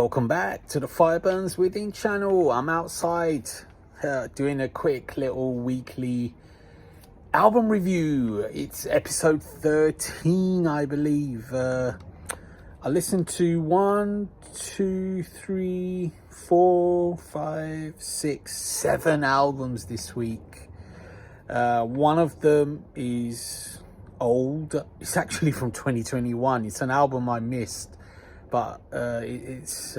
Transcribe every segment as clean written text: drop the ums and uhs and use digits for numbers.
Welcome back to the Fireburns Within channel. I'm outside doing a quick little weekly album review. It's episode 13, I believe. I listened to 1, 2, 3, 4, 5, 6, 7 albums this week. One of them is old. It's actually from 2021. It's an album I missed, but it's just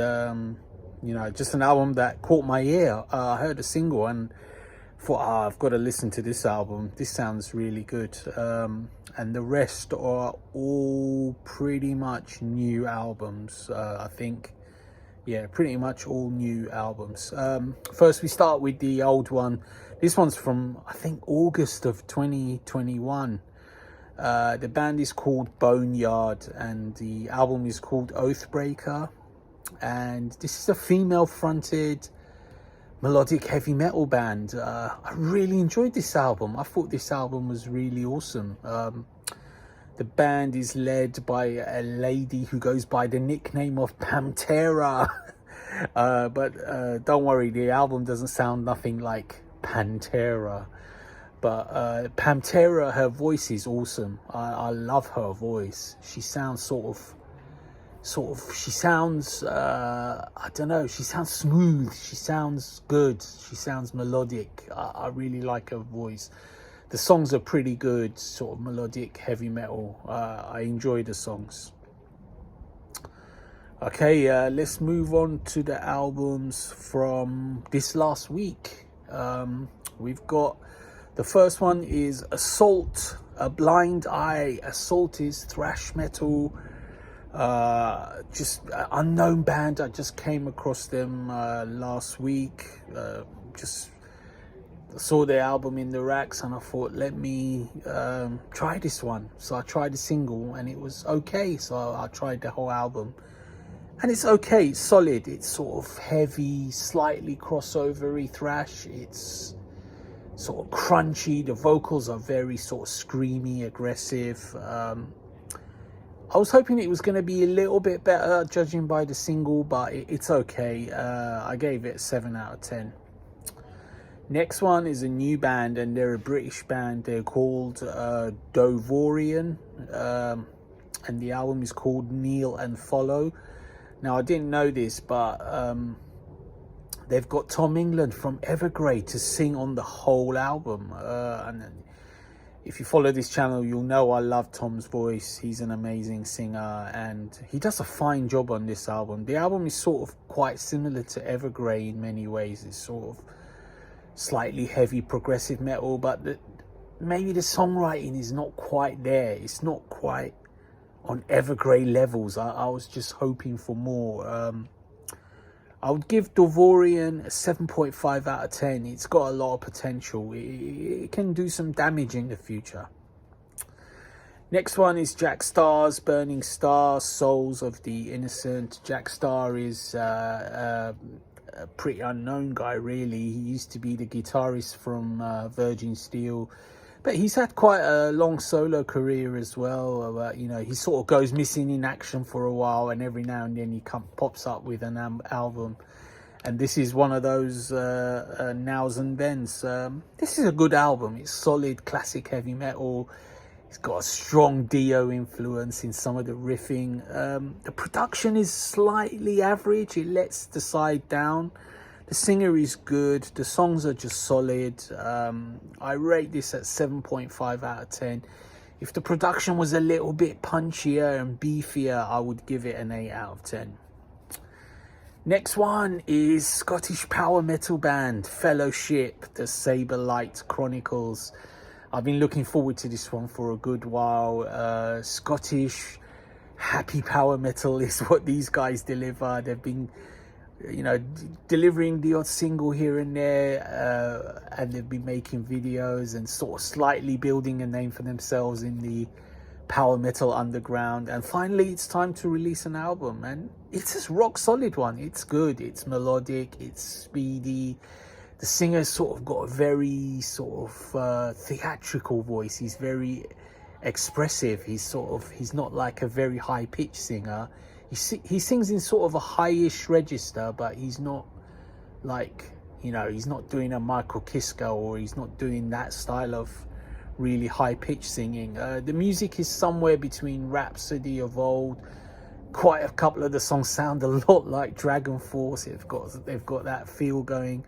an album that caught my ear. I heard a single and thought, I've got to listen to this album. This sounds really good. And the rest are all pretty much new albums. I think, yeah, pretty much all new albums. First, we start with the old one. This one's from, I think, August of 2021. The band is called Boneyard and the album is called Oathbreaker. And this is a female-fronted melodic heavy metal band. I really enjoyed this album. I thought this album was really awesome. The band is led by a lady who goes by the nickname of Pantera. But don't worry, the album doesn't sound nothing like Pantera. But Pantera, her voice is awesome. I love her voice. She sounds she sounds, I don't know, she sounds smooth. She sounds good. She sounds melodic. I really like her voice. The songs are pretty good, sort of melodic heavy metal. I enjoy the songs. Okay, let's move on to the albums from this last week. We've got, the first one is Assault, A Blind Eye. Assault is thrash metal. Just unknown band. I just came across them last week. Just saw their album in the racks and I thought, let me try this one. So I tried a single and it was okay. So I tried the whole album and it's okay. It's solid. It's sort of heavy, slightly crossover-y thrash. It's sort of crunchy. The vocals are very sort of screamy, aggressive. I was hoping it was going to be a little bit better judging by the single, but it's okay. I gave it a 7 out of 10. Next one is a new band and they're a British band. They're called Dovorian and the album is called Kneel and Follow. Now I didn't know this, but they've got Tom England from Evergrey to sing on the whole album. And if you follow this channel, you'll know I love Tom's voice. He's an amazing singer and he does a fine job on this album. The album is sort of quite similar to Evergrey in many ways. It's sort of slightly heavy progressive metal, but maybe the songwriting is not quite there. It's not quite on Evergrey levels. I was just hoping for more. I would give Dovorian a 7.5 out of 10. It's got a lot of potential. It can do some damage in the future. Next one is Jack Starr's Burning Star, Souls of the Innocent. Jack Starr is a pretty unknown guy, really. He used to be the guitarist from Virgin Steel. But he's had quite a long solo career as well. He sort of goes missing in action for a while and every now and then he pops up with an album. And this is one of those nows and thens. This is a good album. It's solid, classic heavy metal. It's got a strong Dio influence in some of the riffing. The production is slightly average. It lets the side down. The singer is good. The songs are just solid. I rate this at 7.5 out of 10. If the production was a little bit punchier and beefier, I would give it an 8 out of 10. Next one is Scottish power metal band Fellowship, the Saber Chronicles. I've been looking forward to this one for a good while. Scottish happy power metal is what these guys deliver. They've been delivering the odd single here and there, and they've been making videos and sort of slightly building a name for themselves in the power metal underground. And finally it's time to release an album and it's a rock solid one. It's good, it's melodic, it's speedy. The singer's sort of got a very sort of theatrical voice. He's very expressive. He's not like a very high pitched singer. he sings in sort of a highish register, but he's not like, you know, he's not doing a Michael Kiske, or he's not doing that style of really high pitched singing. The music is somewhere between Rhapsody of old. Quite a couple of the songs sound a lot like Dragon Force. They've got that feel going.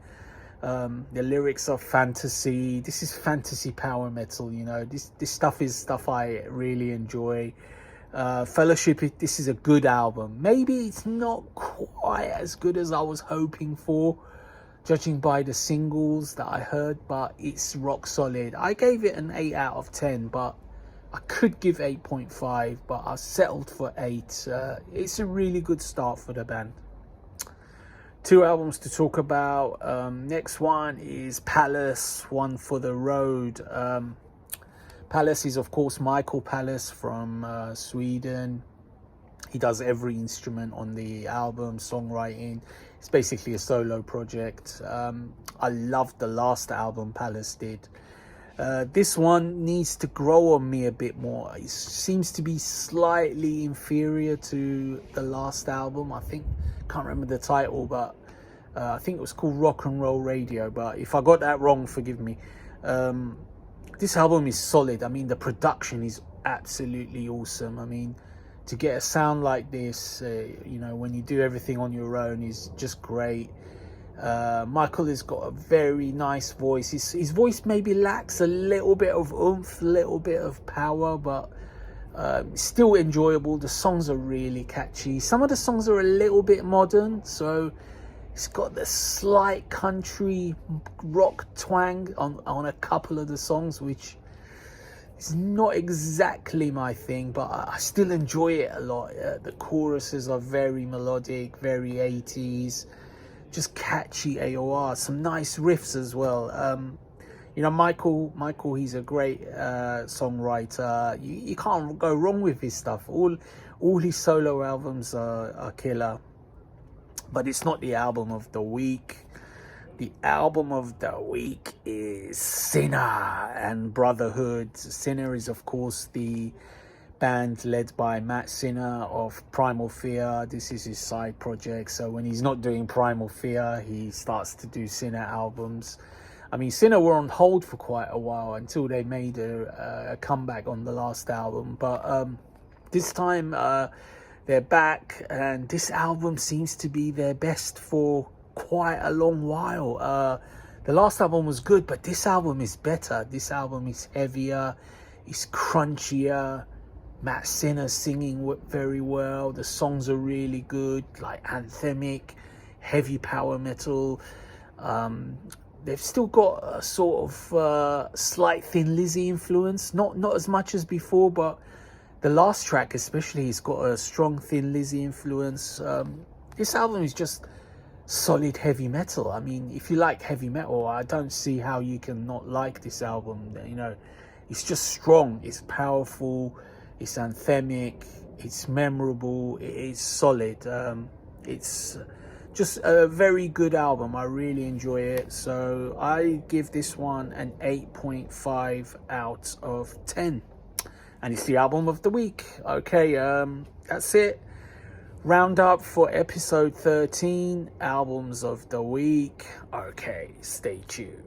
The lyrics are fantasy. This is fantasy power metal, you know. This stuff is stuff I really enjoy. Fellowship, this is a good album. Maybe it's not quite as good as I was hoping for, judging by the singles that I heard, but it's rock solid. I gave it an 8 out of 10, but I could give 8.5, but I settled for 8. It's a really good start for the band. 2 albums to talk about. Next one is Palace, One for the Road. Palace is, of course, Michael Palace from Sweden. He does every instrument on the album, songwriting. It's basically a solo project. I loved the last album Palace did. This one needs to grow on me a bit more. It seems to be slightly inferior to the last album. I can't remember the title, but I think it was called Rock and Roll Radio. But if I got that wrong, forgive me. This album is solid. I mean, the production is absolutely awesome. I mean, to get a sound like this, you know, when you do everything on your own, is just great. Michael has got a very nice voice. His voice maybe lacks a little bit of oomph, a little bit of power, but still enjoyable. The songs are really catchy. Some of the songs are a little bit modern, so it's got the slight country rock twang on a couple of the songs, which is not exactly my thing, but I still enjoy it a lot. The choruses are very melodic, very 80s, just catchy AOR, some nice riffs as well. You know, Michael, he's a great songwriter. You can't go wrong with his stuff. All his solo albums are killer. But it's not the album of the week. The album of the week is Sinner and Brotherhood. Sinner is, of course, the band led by Matt Sinner of Primal Fear. This is his side project. So when he's not doing Primal Fear, he starts to do Sinner albums. I mean, Sinner were on hold for quite a while until they made a comeback on the last album. But this time they're back, and this album seems to be their best for quite a long while. The last album was good, but this album is better. This album is heavier, it's crunchier. Matt Sinner singing very well. The songs are really good, like anthemic, heavy power metal. They've still got a sort of slight Thin Lizzy influence, not as much as before, but the last track especially has got a strong Thin Lizzy influence. This album is just solid heavy metal. I mean, if you like heavy metal, I don't see how you can not like this album. You know, it's just strong, it's powerful, it's anthemic, it's memorable, it is solid. It's just a very good album. I really enjoy it. So I give this one an 8.5 out of 10. And it's the album of the week. Okay, that's it. Round up for episode 13, albums of the week. Okay, stay tuned.